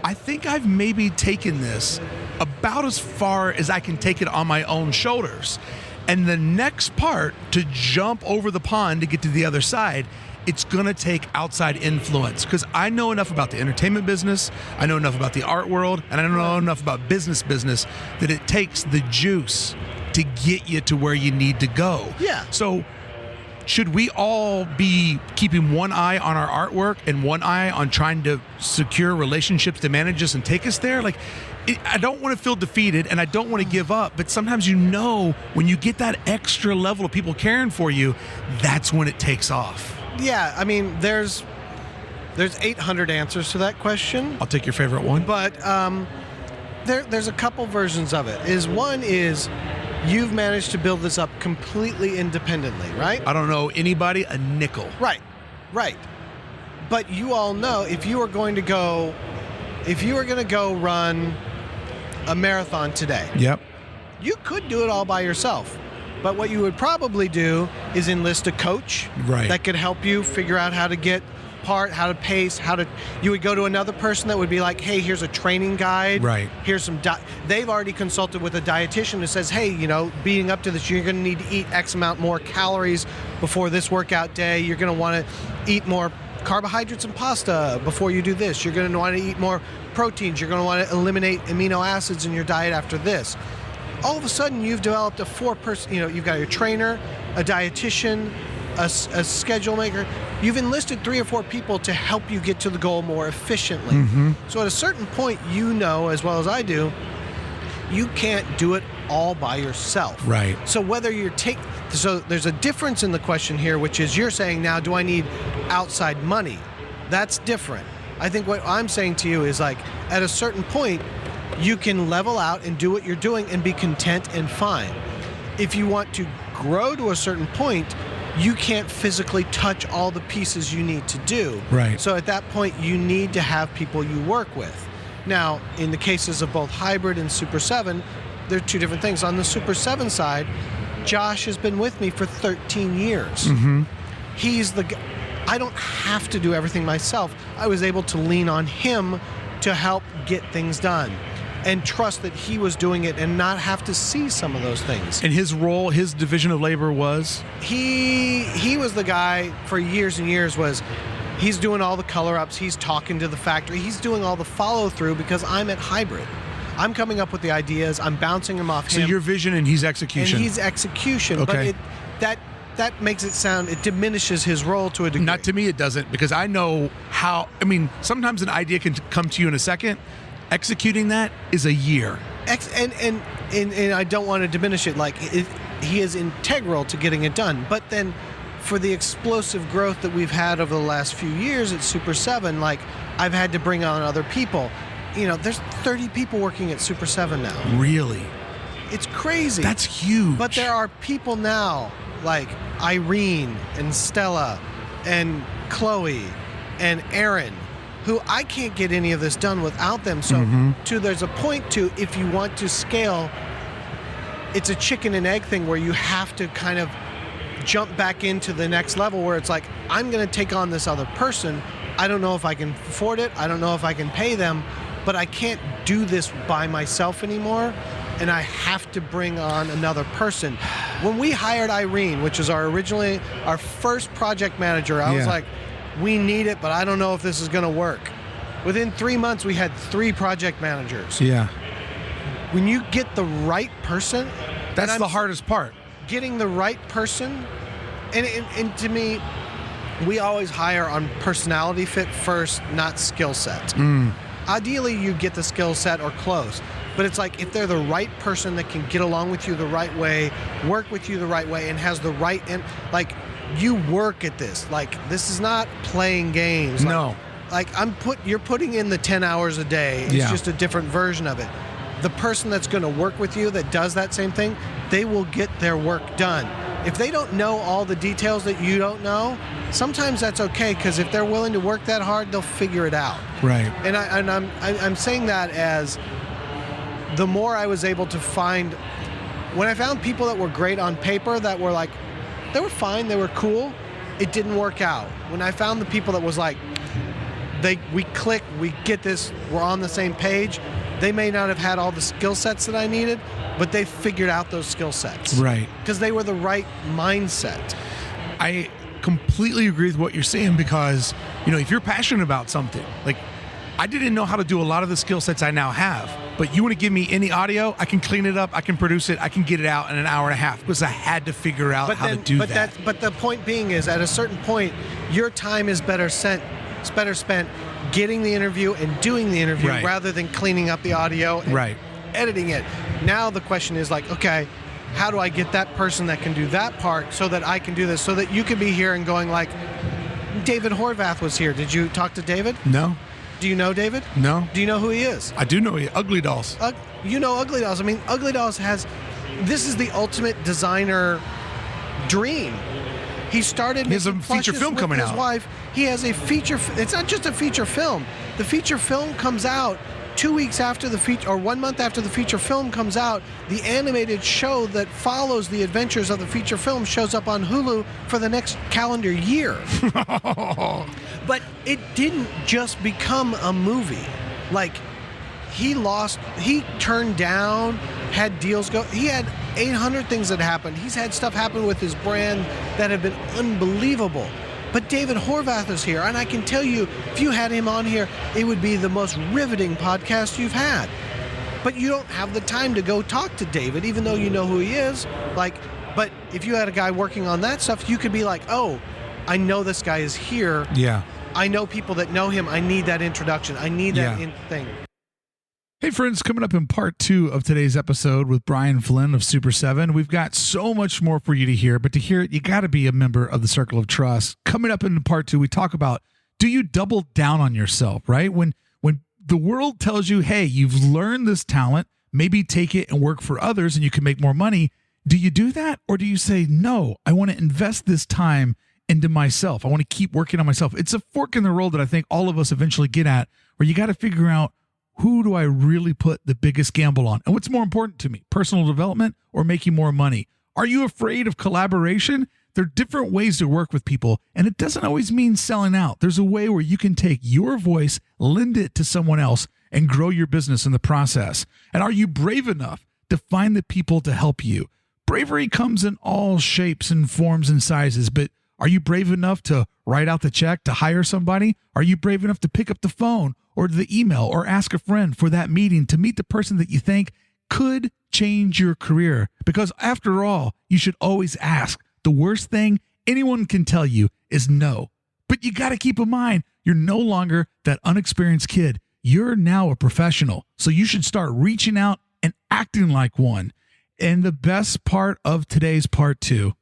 I think I've maybe taken this about as far as I can take it on my own shoulders. And the next part, to jump over the pond to get to the other side, it's going to take outside influence, because I know enough about the entertainment business, I know enough about the art world, and I know enough about business that it takes the juice to get you to where you need to go. Yeah. So should we all be keeping one eye on our artwork and one eye on trying to secure relationships to manage us and take us there? Like, I don't want to feel defeated, and I don't want to give up, but sometimes, when you get that extra level of people caring for you, that's when it takes off. Yeah, I mean, there's 800 answers to that question. I'll take your favorite one. But there's a couple versions of it. One is you've managed to build this up completely independently, right? I don't know anybody a nickel. Right. But you all know, if you were going to go run a marathon today, Yep. you could do it all by yourself. But what you would probably do is enlist a coach Right. that could help you figure out how to get how to pace, you would go to another person that would be like, hey, here's a training guide. Right. Here's some, they've already consulted with a dietitian who says, hey, being up to this, you're going to need to eat X amount more calories before this workout day. You're going to want to eat more carbohydrates and pasta before you do this. You're going to want to eat more proteins. You're going to want to eliminate amino acids in your diet after this. All of a sudden, you've developed a 4-person, you've got your trainer, a dietitian, a schedule maker. You've enlisted 3 or 4 people to help you get to the goal more efficiently. Mm-hmm. So at a certain point, as well as I do, you can't do it all by yourself. Right. So so there's a difference in the question here, which is you're saying now, do I need outside money? That's different. I think what I'm saying to you is, like, at a certain point, you can level out and do what you're doing and be content and fine. If you want to grow to a certain point, you can't physically touch all the pieces you need to do. Right. So at that point, you need to have people you work with. Now, in the cases of both Hybrid and Super 7, they're 2 different things. On the Super 7 side, Josh has been with me for 13 years. Mm-hmm. He's I don't have to do everything myself. I was able to lean on him to help get things done, and trust that he was doing it and not have to see some of those things. And his role, his division of labor was? He was the guy for years and years. He's doing all the color ups, he's talking to the factory, he's doing all the follow through, because I'm at Hybrid. I'm coming up with the ideas, I'm bouncing them off him. So your vision and he's execution. And he's execution, okay. But that makes it diminishes his role to a degree. Not to me it doesn't, because I know sometimes an idea can come to you in a second. Executing that is a year. And I don't want to diminish it. Like, he is integral to getting it done. But then, for the explosive growth that we've had over the last few years at Super 7, like, I've had to bring on other people. There's 30 people working at Super 7 now. Really? It's crazy. That's huge. But there are people now like Irene and Stella and Chloe and Aaron, who I can't get any of this done without them. So there's a point to, if you want to scale, it's a chicken and egg thing where you have to kind of jump back into the next level, where it's like, I'm going to take on this other person. I don't know if I can afford it. I don't know if I can pay them, but I can't do this by myself anymore. and I have to bring on another person. When we hired Irene, which is our first project manager, I was like, we need it, but I don't know if this is going to work. Within 3 months, we had 3 project managers. Yeah. When you get the right person, that's the hardest part. Getting the right person, and to me, we always hire on personality fit first, not skill set. Ideally, you get the skill set or close. But it's like if they're the right person that can get along with you the right way, work with you the right way, and has the right, and like you work at this. Like this is not playing games. No. Like you're putting in the 10 hours a day. It's just a different version of it. The person that's going to work with you that does that same thing, they will get their work done. If they don't know all the details that you don't know, sometimes that's okay, because if they're willing to work that hard, they'll figure it out. Right. And I'm saying that as the more I was able to find, when I found people that were great on paper, that were like, they were fine, they were cool, it didn't work out. When I found the people that was like, we click, we get this, we're on the same page, they may not have had all the skill sets that I needed, but they figured out those skill sets. Right. Because they were the right mindset. I completely agree with what you're saying, because, if you're passionate about something, like I didn't know how to do a lot of the skill sets I now have, but you want to give me any audio, I can clean it up, I can produce it, I can get it out in an hour and a half, because I had to figure out how to do that. But the point being is, at a certain point, your time is better spent getting the interview and doing the interview rather than cleaning up the audio and editing it. Now the question is like, okay, how do I get that person that can do that part so that I can do this, so that you can be here and going like, David Horvath was here. Did you talk to David? No. Do you know David? No. Do you know who he is? I do know Ugly Dolls. You know Ugly Dolls. I mean, Ugly Dolls this is the ultimate designer dream. He started He has a feature film coming out. His wife. He has a feature. It's not just a feature film. The feature film comes out 2 weeks after the feature, or 1 month after the feature film comes out. The animated show that follows the adventures of the feature film shows up on Hulu for the next calendar year. But it didn't just become a movie. Like, he turned down, had deals go. He had 800 things that happened. He's had stuff happen with his brand that have been unbelievable. But David Horvath is here, and I can tell you, if you had him on here, it would be the most riveting podcast you've had. But you don't have the time to go talk to David, even though you know who he is. But if you had a guy working on that stuff, you could be like, oh, I know this guy is here. Yeah. I know people that know him. I need that introduction. I need that thing. Hey friends, coming up in part 2 of today's episode with Brian Flynn of Super7, we've got so much more for you to hear, but to hear it, you got to be a member of the Circle of Trust. Coming up in part 2, we talk about, do you double down on yourself, right? When the world tells you, hey, you've learned this talent, maybe take it and work for others and you can make more money. Do you do that? Or do you say, no, I want to invest this time into myself. I want to keep working on myself. It's a fork in the road that I think all of us eventually get at, where you got to figure out, who do I really put the biggest gamble on? And what's more important to me, personal development or making more money? Are you afraid of collaboration? There are different ways to work with people, and it doesn't always mean selling out. There's a way where you can take your voice, lend it to someone else, and grow your business in the process. And are you brave enough to find the people to help you? Bravery comes in all shapes and forms and sizes, but are you brave enough to write out the check to hire somebody? Are you brave enough to pick up the phone or the email or ask a friend for that meeting to meet the person that you think could change your career? Because after all, you should always ask. The worst thing anyone can tell you is no. But you got to keep in mind, you're no longer that unexperienced kid. You're now a professional. So you should start reaching out and acting like one. And the best part of today's part 2,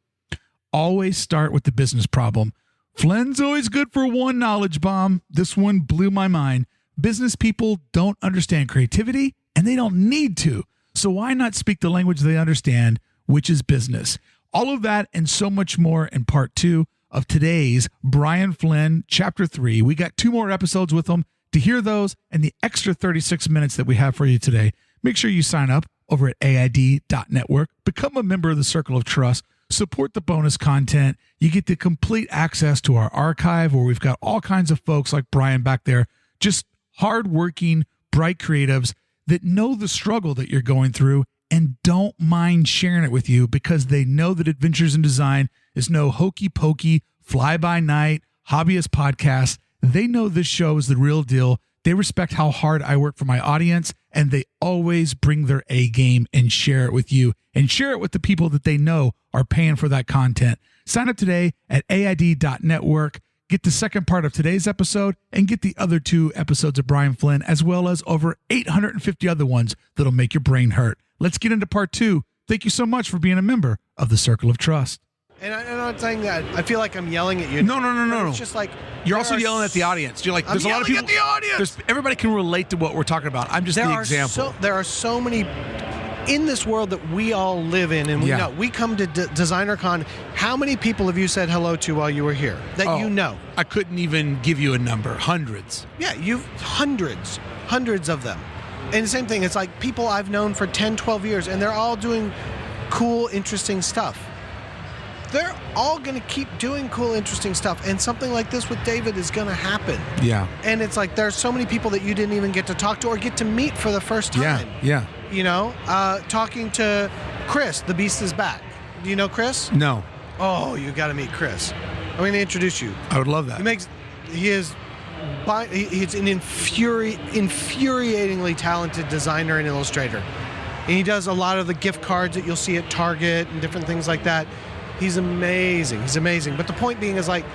always start with the business problem. Flynn's always good for one knowledge bomb. This one blew my mind. Business people don't understand creativity, and they don't need to. So why not speak the language they understand, which is business? All of that and so much more in part 2 of today's Brian Flynn, Chapter 3. We got 2 more episodes with him. To hear those and the extra 36 minutes that we have for you today, make sure you sign up over at AID.network. Become a member of the Circle of Trust. Support the bonus content. You get the complete access to our archive, where we've got all kinds of folks like Brian back there, just hardworking, bright creatives that know the struggle that you're going through and don't mind sharing it with you because they know that Adventures in Design is no hokey pokey, fly by night, hobbyist podcast. They know this show is the real deal. They respect how hard I work for my audience, and they always bring their A game and share it with you and share it with the people that they know are paying for that content. Sign up today at AID.network. Get the second part of today's episode and get the other 2 episodes of Brian Flynn, as well as over 850 other ones that'll make your brain hurt. Let's get into part 2. Thank you so much for being a member of the Circle of Trust. And I'm not saying that I feel like I'm yelling at you. No. It's just like you're also yelling at the audience. You're like, there's a lot of people. At the audience. Everybody can relate to what we're talking about. I'm just the example. There are so many in this world that we all live in, and we know. We come to Designer Con. How many people have you said hello to while you were here that you know? I couldn't even give you a number. Hundreds. Yeah, you've hundreds of them. And the same thing, it's like people I've known for 10, 12 years, and they're all doing cool, interesting stuff. They're all going to keep doing cool, interesting stuff. And something like this with David is going to happen. Yeah. And it's like there's so many people that you didn't even get to talk to or get to meet for the first time. Yeah. You know, talking to Chris, the Beast is Back. Do you know Chris? No. Oh, you got to meet Chris. I'm going to introduce you. I would love that. He's an infuriatingly talented designer and illustrator. And he does a lot of the gift cards that you'll see at Target and different things like that. He's amazing. But the point being is like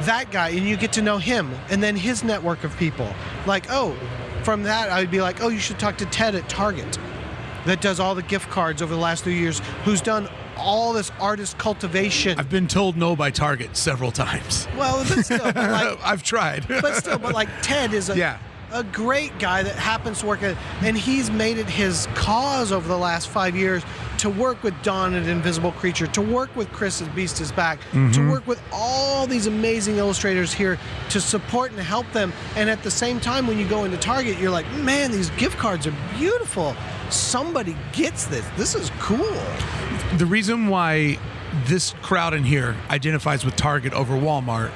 that guy, and you get to know him and then his network of people. Like, from that, I'd be like, you should talk to Ted at Target that does all the gift cards over the last 3 years, who's done all this artist cultivation. I've been told no by Target several times. Well, but still, I've tried. but like Ted is a great guy that happens to work at, and he's made it his cause over the last 5 years to work with Dawn at Invisible Creature, to work with Chris as Beast is Back, to work with all these amazing illustrators here to support and help them. And at the same time, when you go into Target, you're like, man, these gift cards are beautiful. Somebody gets this. This is cool. The reason why this crowd in here identifies with Target over Walmart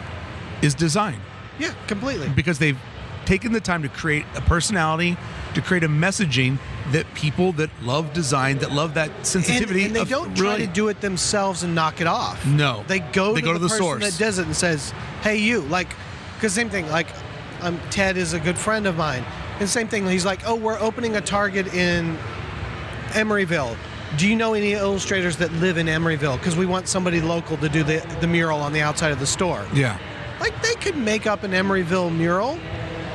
is design. Yeah, completely. Because they've taken the time to create a personality, to create a messaging that people that love design, that love that sensitivity. And they don't try to do it themselves and knock it off. No. They go to the person source that does it and says, hey, you. Because same thing, Ted is a good friend of mine. And same thing, he's like, we're opening a Target in Emeryville. Do you know any illustrators that live in Emeryville? Because we want somebody local to do the mural on the outside of the store. Yeah. They could make up an Emeryville mural.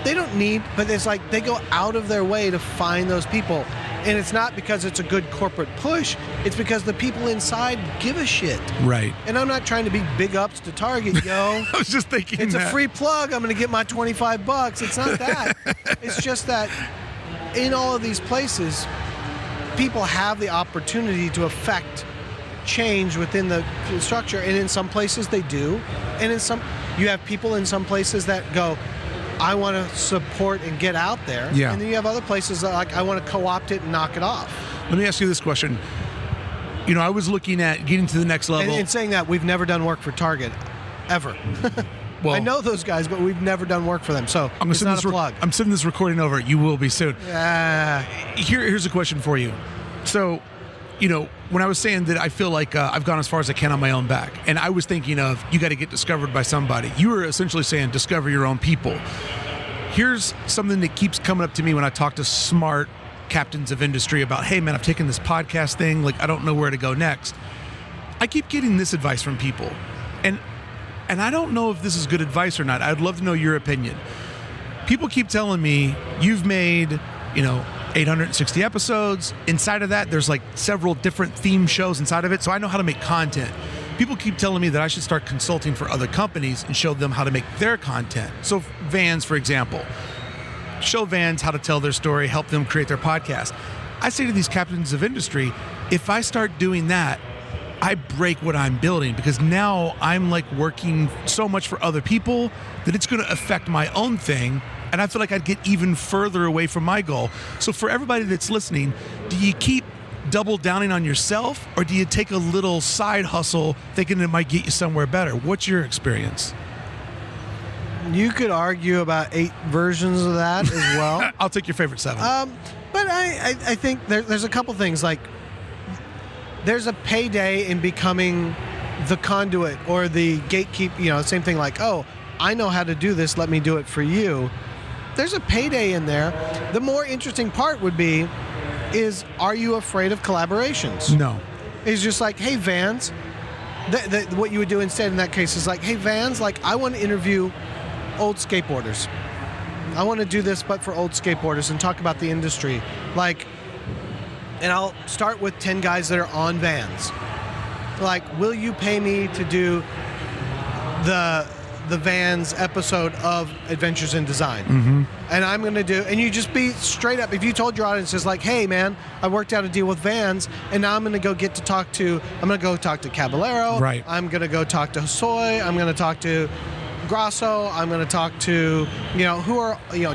They don't need, but it's like they go out of their way to find those people. And it's not because it's a good corporate push. It's because the people inside give a shit. Right. And I'm not trying to be big ups to Target, yo. I was just thinking it's a free plug. I'm going to get my $25. It's not that. It's just that in all of these places, people have the opportunity to affect change within the structure. And in some places they do. And you have people in some places that go, I want to support and get out there. Yeah. And then you have other places that I want to co-opt it and knock it off. Let me ask you this question. I was looking at getting to the next level. And saying that, we've never done work for Target, ever. Well, I know those guys, but we've never done work for them. So it's not a plug. I'm sending this recording over. You will be soon. Here's a question for you. So, when I was saying that I feel like I've gone as far as I can on my own back, and I was thinking of you got to get discovered by somebody. You were essentially saying discover your own people. Here's something that keeps coming up to me when I talk to smart captains of industry about, hey, man, I've taken this podcast thing. I don't know where to go next. I keep getting this advice from people, and I don't know if this is good advice or not. I'd love to know your opinion. People keep telling me you've made, 860 episodes. Inside of that, there's several different theme shows inside of it, so I know how to make content. People keep telling me that I should start consulting for other companies and show them how to make their content. So Vans, for example, show Vans how to tell their story, help them create their podcast. I say to these captains of industry, if I start doing that, I break what I'm building, because now I'm working so much for other people that it's going to affect my own thing. And I feel like I'd get even further away from my goal. So for everybody that's listening, do you keep double downing on yourself, or do you take a little side hustle thinking it might get you somewhere better? What's your experience? You could argue about 8 versions of that as well. I'll take your favorite 7. But I think there's a couple things. there's a payday in becoming the conduit or the gatekeep, same thing like, oh, I know how to do this, let me do it for you. There's a payday in there. The more interesting part would be, are you afraid of collaborations? No. It's just like, hey, Vans, what you would do instead in that case is like, hey, Vans, like, I want to interview old skateboarders. I want to do this, but for old skateboarders, and talk about the industry. Like, and I'll start with 10 guys that are on Vans. Like, will you pay me to do the Vans episode of Adventures in Design? Mm-hmm. And I'm going to do, and you just be straight up. If you told your audience, it's like, hey, man, I worked out a deal with Vans, and now I'm going to go talk to Caballero. Right. I'm going to go talk to Hosoi. I'm going to talk to Grasso. I'm going to talk to,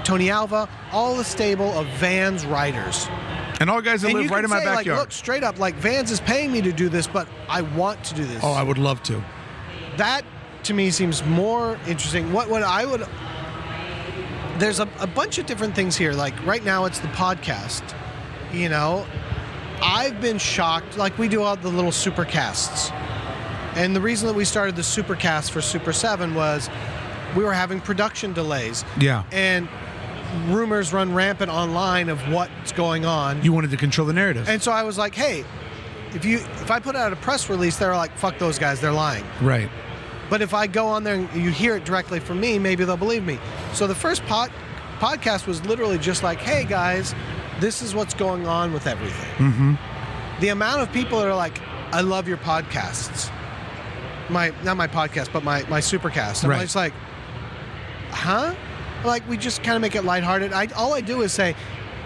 Tony Alva, all the stable of Vans writers. And all guys that And live you right can in my say, backyard. Like, look, straight up, like, Vans is paying me to do this, but I want to do this. Oh, I would love to. That, to me, seems more interesting. What I would... There's a bunch of different things here. Like, right now, it's the podcast. I've been shocked. Like, we do all the little supercasts. And the reason that we started the supercast for Super 7 was we were having production delays. Yeah. And rumors run rampant online of what's going on. You wanted to control the narrative. And so I was like, hey, if I put out a press release, they're like, fuck those guys, they're lying. Right. But if I go on there and you hear it directly from me, maybe they'll believe me. So the first podcast was literally just like, hey guys, this is what's going on with everything. Mm-hmm. The amount of people that are like, I love your podcasts. Not my podcast, but my supercast. I'm just like, huh? Like, we just kind of make it lighthearted. All I do is say,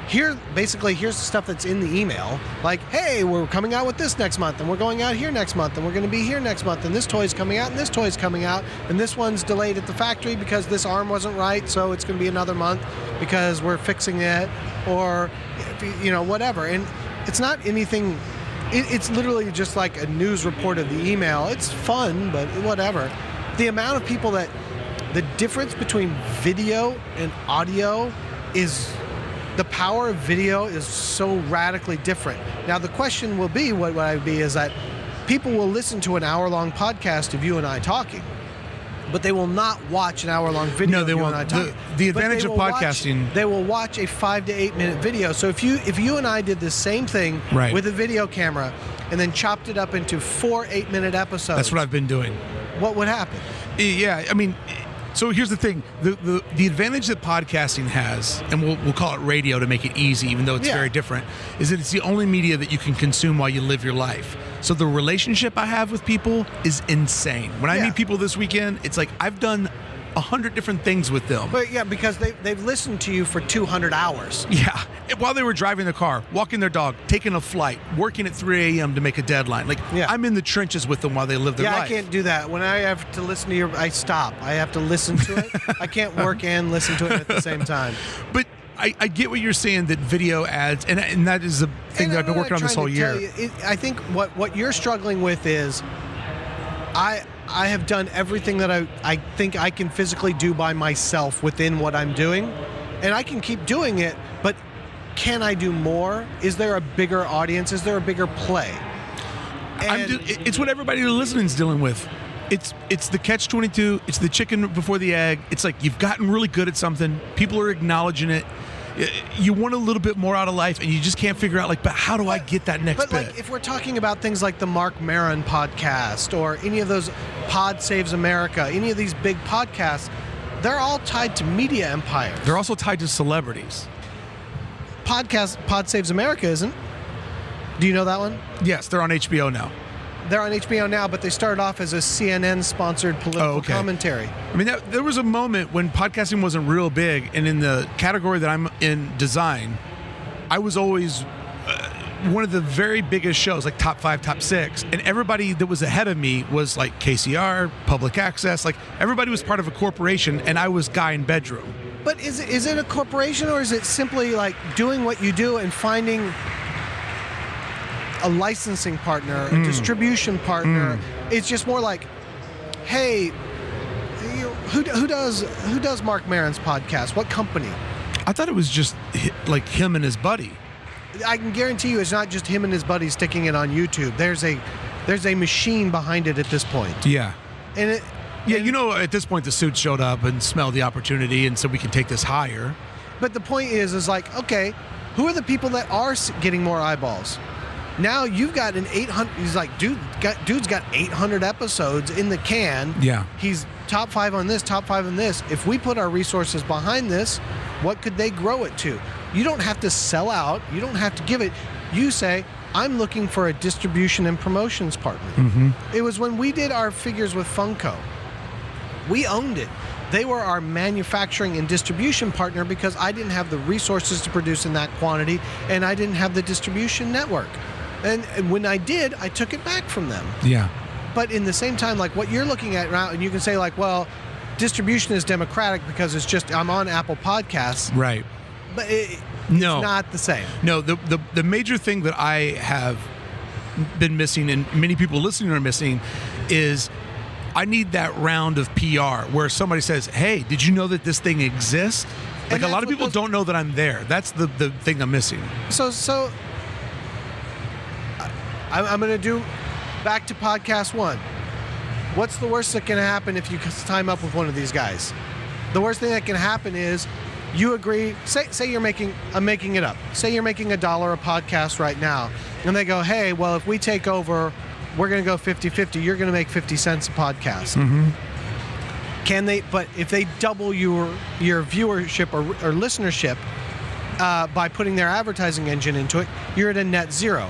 here's the stuff that's in the email. Like, hey, we're coming out with this next month, and we're going out here next month, and we're going to be here next month, and this toy's coming out, and this toy's coming out, and this one's delayed at the factory because this arm wasn't right, so it's going to be another month because we're fixing it, or, whatever. And it's not anything... It's literally just like a news report of the email. It's fun, but whatever. The amount of people that... The difference between video and audio is... The power of video is so radically different. Now, the question will be, what I would be, is that people will listen to an hour-long podcast of you and I talking, but they will not watch an hour-long video of you and I talking. The advantage of podcasting... They will watch a 5 to 8 minute video. So if you and I did the same thing with a video camera and then chopped it up into 4 8-minute episodes... That's what I've been doing. What would happen? Yeah, I mean... So here's the thing: the advantage that podcasting has, and we'll call it radio to make it easy, even though it's very different, is that it's the only media that you can consume while you live your life. So the relationship I have with people is insane. When I meet people this weekend, it's like I've done 100 different things with them. But yeah, because they've listened to you for 200 hours. Yeah, while they were driving their car, walking their dog, taking a flight, working at 3 a.m. to make a deadline. Like, I'm in the trenches with them while they live their life. Yeah, I can't do that. When I have to listen to I stop. I have to listen to it. I can't work and listen to it at the same time. But I get what you're saying, that video ads, and that is the thing that I've been working on this whole year. I think what you're struggling with is I have done everything that I think I can physically do by myself within what I'm doing, and I can keep doing it, but can I do more? Is there a bigger audience? Is there a bigger play? It's what everybody listening is dealing with. It's the catch-22. It's the chicken before the egg. It's like you've gotten really good at something. People are acknowledging it. You want a little bit more out of life, and you just can't figure out, but how do I get that next bit? But like, if we're talking about things like the Mark Maron podcast or any of those Pod Saves America, any of these big podcasts, they're all tied to media empires. They're also tied to celebrities. Pod Saves America isn't. Do you know that one? Yes, they're on HBO now. They're on HBO now, but they started off as a CNN-sponsored political commentary. I mean, there was a moment when podcasting wasn't real big, and in the category that I'm in, design, I was always one of the very biggest shows, like top 5, top 6, and everybody that was ahead of me was like KCR, public access, like everybody was part of a corporation, and I was guy in bedroom. But is it a corporation, or is it simply like doing what you do and finding a licensing partner, a distribution partner? It's just more like, hey, who does Mark Maron's podcast? What company? I thought it was just like him and his buddy. I can guarantee you it's not just him and his buddies sticking it on YouTube. There's a machine behind it at this point. Yeah. And it, Yeah, at this point the suits showed up and smelled the opportunity and said we can take this higher. But the point is like, okay, who are the people that are getting more eyeballs? Now you've got an 800. He's like, dude's got 800 episodes in the can. Yeah. He's top 5 on this, top 5 on this. If we put our resources behind this, what could they grow it to? You don't have to sell out. You don't have to give it. You say, I'm looking for a distribution and promotions partner. Mm-hmm. It was when we did our figures with Funko. We owned it. They were our manufacturing and distribution partner because I didn't have the resources to produce in that quantity, and I didn't have the distribution network. And when I did, I took it back from them. Yeah. But in the same time, like what you're looking at now, and you can say like, well, distribution is democratic because it's just I'm on Apple Podcasts. Right. But it's not the same. No, the major thing that I have been missing and many people listening are missing is I need that round of PR where somebody says, hey, did you know that this thing exists? Like a lot of people don't know that I'm there. That's the thing I'm missing. So I'm going to do back to podcast 1. What's the worst that can happen if you time up with one of these guys? The worst thing that can happen is you agree, say you're making, I'm making it up. Say you're making $1 a podcast right now. And they go, hey, well, if we take over, we're going to go 50-50. You're going to make 50 cents a podcast. Mm-hmm. Can they, but if they double your viewership or listenership by putting their advertising engine into it, you're at a net zero.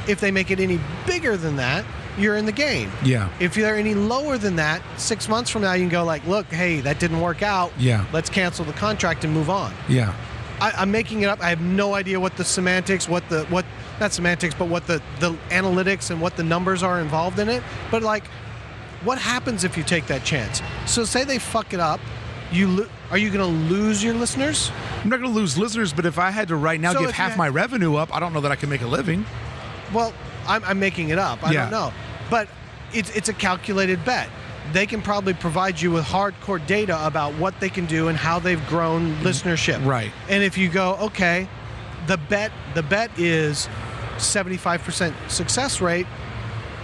If they make it any bigger than that, you're in the game. Yeah. If they're any lower than that, 6 months from now, you can go like, look, hey, that didn't work out. Yeah. Let's cancel the contract and move on. Yeah. I'm making it up. I have no idea what the semantics, what the analytics and what the numbers are involved in it. But like, what happens if you take that chance? So say they fuck it up. Are you going to lose your listeners? I'm not going to lose listeners, but if I had to right now give half my revenue up, I don't know that I can make a living. Well, I'm making it up. I don't know. But it's a calculated bet. They can probably provide you with hardcore data about what they can do and how they've grown listenership. Right. And if you go, okay, the bet is 75% success rate,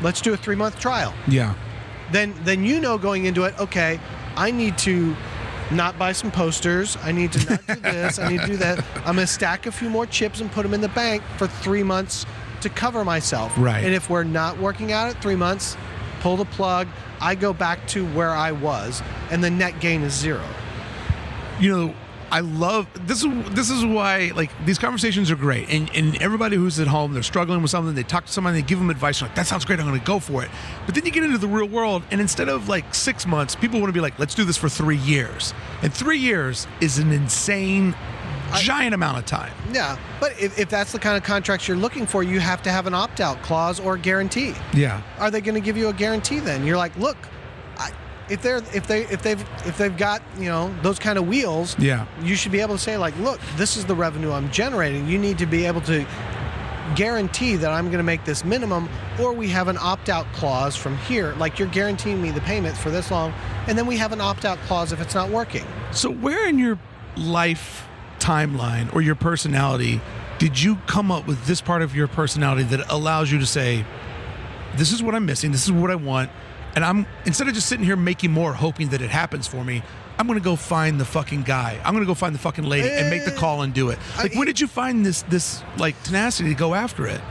let's do a 3-month trial. Yeah. Then going into it, okay, I need to not buy some posters. I need to not do this. I need to do that. I'm going to stack a few more chips and put them in the bank for 3 months to cover myself. Right. And if we're not working out at 3 months, pull the plug. I go back to where I was, and the net gain is zero. I love this is why like these conversations are great, and everybody who's at home, they're struggling with something, they talk to somebody, they give them advice, like that sounds great, I'm going to go for it. But then you get into the real world, and instead of like 6 months, people want to be like, let's do this for 3 years, and 3 years is an insane giant amount of time. Yeah, but if that's the kind of contracts you're looking for, you have to have an opt-out clause or guarantee. Yeah. Are they going to give you a guarantee then? You're like, look, if they've got those kind of wheels, yeah, you should be able to say like, look, this is the revenue I'm generating. You need to be able to guarantee that I'm going to make this minimum, or we have an opt-out clause from here. Like you're guaranteeing me the payments for this long, and then we have an opt-out clause if it's not working. So where in your life timeline or your personality did you come up with this part of your personality that allows you to say, this is what I'm missing, this is what I want, and I'm, instead of just sitting here making more hoping that it happens for me, I'm going to go find the fucking guy, I'm going to go find the fucking lady and make the call and do it. Like, when did you find this like tenacity to go after it?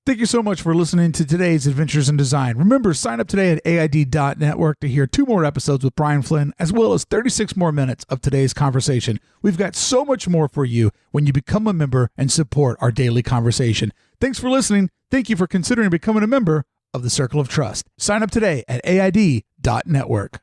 Thank you so much for listening to today's Adventures in Design. Remember, sign up today at AID.network to hear 2 more episodes with Brian Flynn, as well as 36 more minutes of today's conversation. We've got so much more for you when you become a member and support our daily conversation. Thanks for listening. Thank you for considering becoming a member of the Circle of Trust. Sign up today at AID.network.